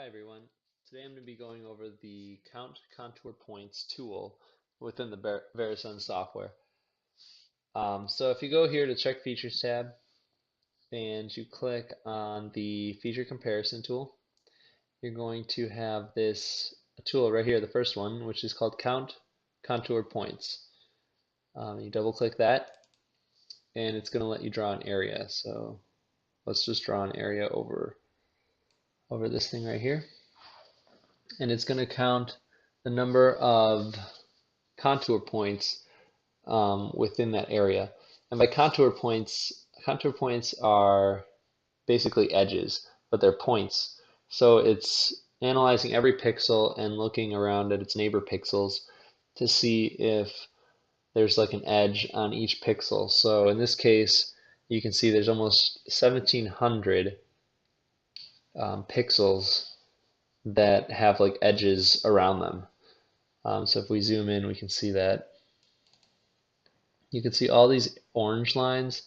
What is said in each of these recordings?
Hi everyone. Today I'm going to be going over the Count Contour Points tool within the Verisens software. So if you go here to Check Features tab and you click on the Feature Comparison tool, you're going to have this tool right here, the first one, which is called Count Contour Points. You double click that and it's going to let you draw an area. So let's just draw an area over this thing right here. And it's going to count the number of contour points within that area. And by contour points are basically edges, but they're points. So it's analyzing every pixel and looking around at its neighbor pixels to see if there's like an edge on each pixel. So in this case, you can see there's almost 1,700 pixels that have like edges around them. So if we zoom in, we can see that. You can see all these orange lines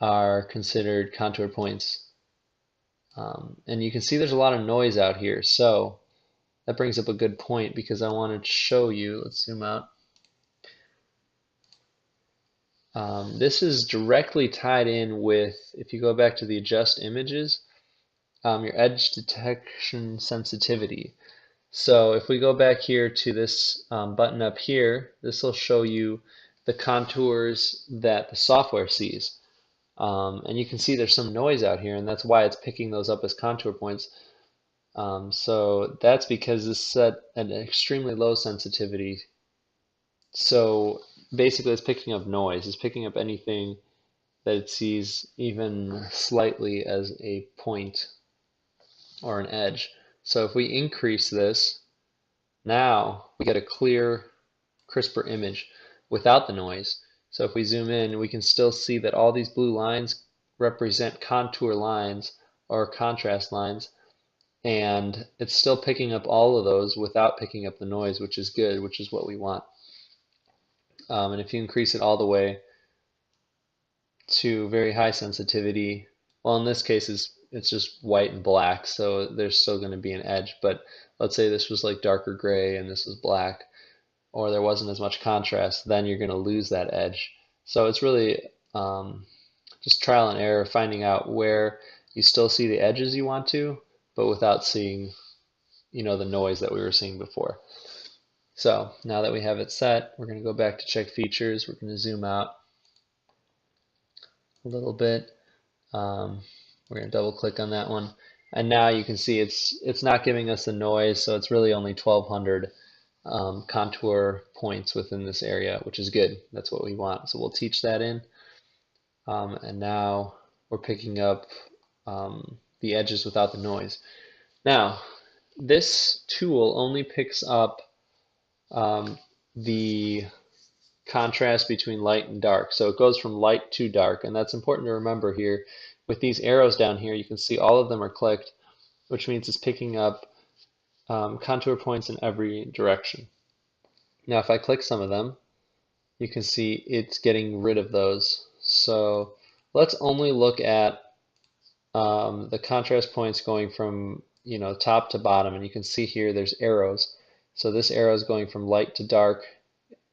are considered contour points. And you can see there's a lot of noise out here. So that brings up a good point because I wanted to show you, let's zoom out. This is directly tied in with, if you go back to the adjust images, your edge detection sensitivity. So if we go back here to this button up here, this will show you the contours that the software sees. And you can see there's some noise out here, and that's why it's picking those up as contour points. So that's because this is set at an extremely low sensitivity. So basically it's picking up noise. It's picking up anything that it sees even slightly as a point or an edge. So if we increase this, now we get a clear, crisper image without the noise. So if we zoom in, we can still see that all these blue lines represent contour lines or contrast lines, and it's still picking up all of those without picking up the noise, which is good, which is what we want. And if you increase it all the way to very high sensitivity, well, in this case it's just white and black, so there's still going to be an edge. But let's say this was like darker gray and this was black, or there wasn't as much contrast, then you're going to lose that edge. So it's really just trial and error, finding out where you still see the edges you want to, but without seeing, the noise that we were seeing before. So now that we have it set, we're going to go back to check features. We're going to zoom out a little bit. We're going to double click on that one. And now you can see it's not giving us the noise, so it's really only 1,200 contour points within this area, which is good. That's what we want. So we'll teach that in. And now we're picking up the edges without the noise. Now, this tool only picks up the contrast between light and dark. So it goes from light to dark, and that's important to remember here. With these arrows down here, you can see all of them are clicked, which means it's picking up contour points in every direction. Now, if I click some of them, you can see it's getting rid of those. So let's only look at the contrast points going from top to bottom, and you can see here there's arrows. So this arrow is going from light to dark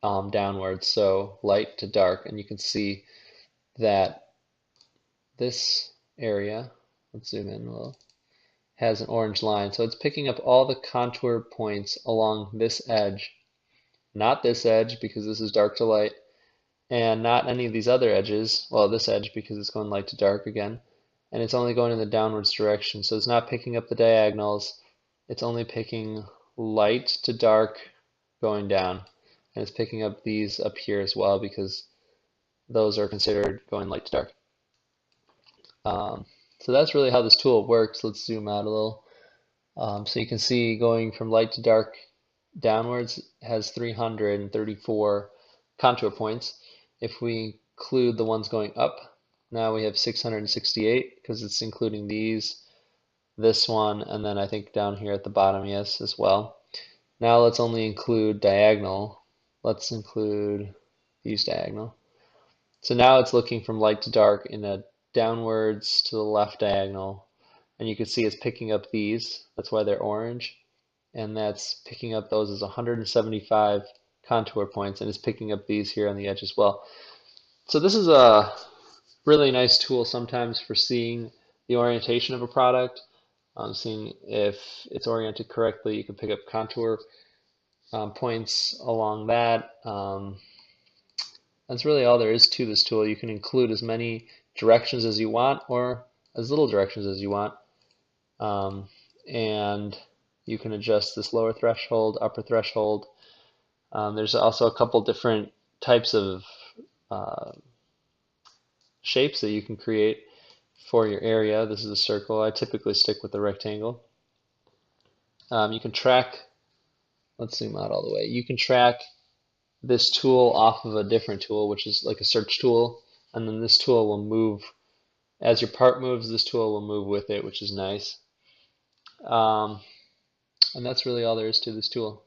downwards, so light to dark, and you can see that this area, let's zoom in a little, has an orange line. So it's picking up all the contour points along this edge, not this edge because this is dark to light, and not any of these other edges. Well, this edge because it's going light to dark again, and it's only going in the downwards direction. So it's not picking up the diagonals. It's only picking light to dark going down, and it's picking up these up here as well because those are considered going light to dark. So that's really how this tool works. Let's zoom out a little. So you can see going from light to dark downwards has 334 contour points. If we include the ones going up, now we have 668 because it's including these, this one, and then I think down here at the bottom, yes, as well. Now let's only include diagonal. Let's include these diagonal. So now it's looking from light to dark in a downwards to the left diagonal, and you can see it's picking up these. That's why they're orange, and that's picking up those as 175 contour points, and it's picking up these here on the edge as well. So this is a really nice tool sometimes for seeing the orientation of a product, seeing if it's oriented correctly. You can pick up contour points along that. That's really all there is to this tool. You can include as many directions as you want or as little directions as you want. And you can adjust this lower threshold, upper threshold. There's also a couple different types of uh, shapes that you can create for your area. This is a circle. I typically stick with the rectangle. You can track, let's zoom out all the way. You can track this tool off of a different tool, which is like a search tool, and then this tool will move. As your part moves, this tool will move with it, which is nice. And that's really all there is to this tool.